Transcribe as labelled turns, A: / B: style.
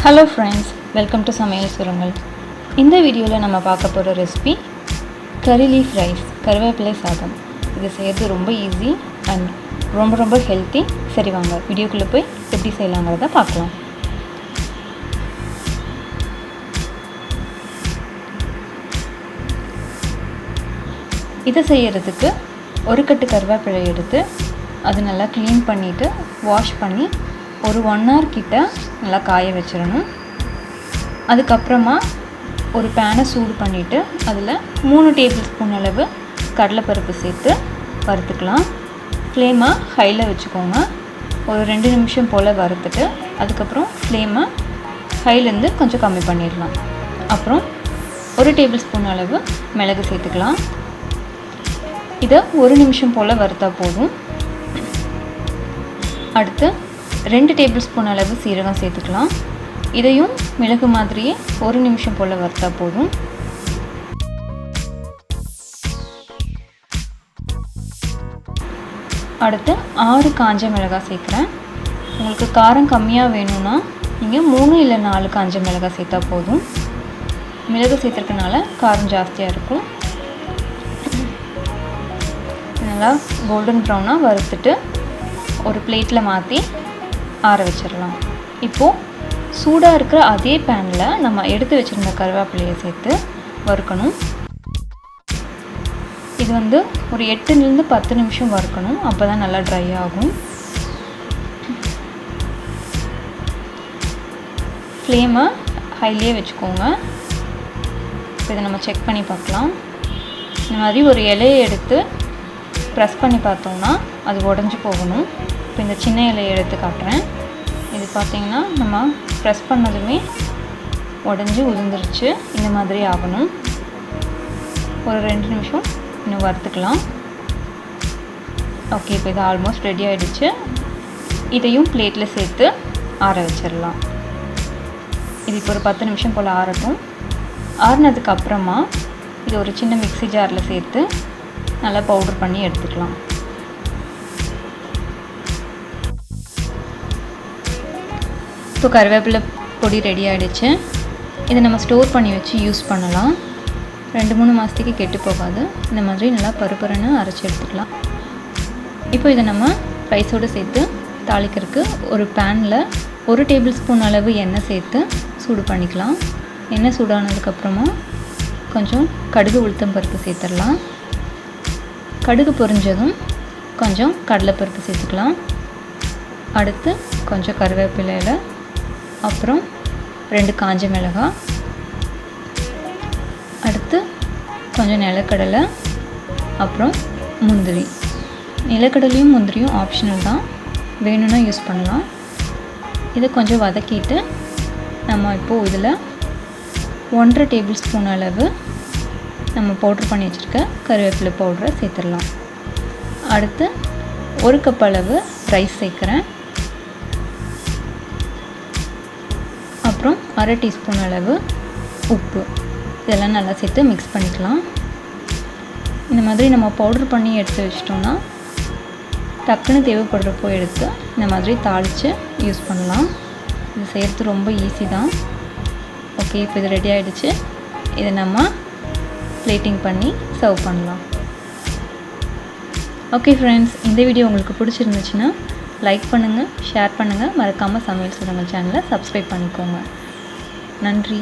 A: Hello friends, welcome to Samaiyal Swarangal. இந்த வீடியோவில் நம்ம பார்க்க போகிற ரெசிபி கறி லீஃப் ரைஸ், கருவேப்பிலை சாதம். இது செய்கிறது ரொம்ப ஈஸி அண்ட் ரொம்ப ஹெல்த்தி. சரி வாங்க வீடியோக்குள்ளே போய் எப்படி செய்யலாங்கிறத பார்க்கலாம். இதை செய்கிறதுக்கு ஒரு கட்டு கருவேப்பிலை எடுத்து அது நல்லா க்ளீன் பண்ணிவிட்டு வாஷ் பண்ணி ஒரு 1 hour கிட்ட நல்லா காய வச்சிடணும். அதுக்கப்புறமா ஒரு பேனை சூடு பண்ணிவிட்டு அதில் 3 டேபிள் ஸ்பூன் அளவு கடலைப்பருப்பு சேர்த்து வறுத்துக்கலாம். ஃப்ளேமை ஹையில் வச்சுக்கோங்க. ஒரு 2 நிமிஷம் போல் வறுத்துட்டு அதுக்கப்புறம் ஃப்ளேமை ஹைலேருந்து கொஞ்சம் கம்மி பண்ணிடலாம். அப்புறம் 1 டேபிள் ஸ்பூன் அளவு மிளகு சேர்த்துக்கலாம். இதை 1 நிமிஷம் போல் வறுத்தா போதும். அடுத்து 2 டேபிள் ஸ்பூன் அளவு சீரகம் சேர்த்துக்கலாம். இதையும் மிளகு மாதிரியே 1 நிமிஷம் போல் வறுத்தா போதும். அடுத்து 6 காஞ்ச மிளகாய் சேர்க்குறேன். உங்களுக்கு காரம் கம்மியாக வேணும்னா நீங்கள் 3 இல்லை 4 காஞ்ச மிளகாய் சேர்த்தா போதும். மிளகு சேர்த்துறதுனால காரம் ஜாஸ்தியாக இருக்கும். நல்லா கோல்டன் ப்ரௌனாக வறுத்துட்டு ஒரு பிளேட்டில் மாற்றி ஆற வச்சிடலாம். இப்போது சூடாக இருக்கிற அதே பேனில் நம்ம எடுத்து வச்சுருந்த கருவேப்பிலையை சேர்த்து வறுக்கணும். இது ஒரு 8லேருந்து 10 நிமிஷம் வறுக்கணும். அப்போ தான் நல்லா ட்ரை ஆகும். ஃப்ளேமை ஹைலியே வச்சுக்கோங்க. இப்போ இதை நம்ம செக் பண்ணி பார்க்கலாம். இந்த மாதிரி ஒரு இலையை எடுத்து ப்ரெஸ் பண்ணி பார்த்தோம்னா அது உடஞ்சி போகணும். இப்போ இந்த சின்ன இலையை எடுத்து காட்டுறேன். இது பார்த்திங்கன்னா நம்ம ப்ரெஸ் பண்ணதுமே உடஞ்சி உதிர்ந்துருச்சு. இந்த மாதிரி ஆகணும். ஒரு 2 நிமிஷம் இன்னும் வறுத்துக்கலாம். ஓகே, இப்போ இது ஆல்மோஸ்ட் ரெடி ஆகிடுச்சு. இதையும் பிளேட்டில் சேர்த்து ஆற வச்சிடலாம். இது இப்போ ஒரு 10 நிமிஷம் போல் ஆறட்டும். ஆறினதுக்கப்புறமா இது ஒரு சின்ன மிக்ஸி ஜாரில் சேர்த்து நல்லா பவுடர் பண்ணி எடுத்துக்கலாம். இப்போ கருவேப்பிலை பொடி ரெடி ஆகிடுச்சு. இதை நம்ம ஸ்டோர் பண்ணி வச்சு யூஸ் பண்ணலாம். 2-3 மாதத்துக்கு கெட்டு போகாது. இந்த மாதிரி நல்லா பருப்பருன்னு அரைச்சி எடுத்துக்கலாம். இப்போ இதை நம்ம ரைஸோடு சேர்த்து தாளிக்கிறதுக்கு ஒரு பேனில் 1 டேபிள் ஸ்பூன் அளவு எண்ணெய் சேர்த்து சூடு பண்ணிக்கலாம். எண்ணெய் சூடானதுக்கப்புறமா கொஞ்சம் கடுகு உளுத்தம் பருப்பு சேர்த்துடலாம். கடுகு பொரிஞ்சதும் கொஞ்சம் கடலைப்பருப்பு சேர்த்துக்கலாம். அடுத்து கொஞ்சம் கருவேப்பிலையில், அப்புறம் 2 காஞ்ச மிளகாய், அடுத்து கொஞ்சம் நிலக்கடலை, அப்புறம் முந்திரி. நிலக்கடலையும் முந்திரியும் ஆப்ஷனல் தான், வேணும்னா யூஸ் பண்ணலாம். இதை கொஞ்சம் வதக்கிட்டு நம்ம இப்போது இதில் 1.5 டேபிள் ஸ்பூன் அளவு நம்ம பவுட்ரு பண்ணி வச்சுருக்க கருவேப்பிலை பவுடரை சேர்த்துடலாம். அடுத்து 1 கப் அளவு ரைஸ் சேர்க்குறேன். அப்புறம் 1/2 டீஸ்பூன் அளவு உப்பு. இதெல்லாம் நல்லா சேர்த்து மிக்ஸ் பண்ணிக்கலாம். இந்த மாதிரி நம்ம பவுட்ரு பண்ணி எடுத்து வச்சிட்டோம்னா டக்குன்னு தேவைப்படுறப்போ எடுத்து இந்த மாதிரி தாளித்து யூஸ் பண்ணலாம். இது செய்கிறது ரொம்ப ஈஸி தான். ஓகே, இப்போ இது ரெடி ஆகிடுச்சு. இதை நம்ம பிளேட்டிங் பண்ணி சர்வ் பண்ணலாம். ஓகே ஃப்ரெண்ட்ஸ், இந்த வீடியோ உங்களுக்கு பிடிச்சிருந்துச்சுன்னா லைக் பண்ணுங்கள், ஷேர் பண்ணுங்கள். மறக்காமல் சமையல் சுரங்கல் சேனலை சப்ஸ்கிரைப் பண்ணிக்கோங்க. நன்றி.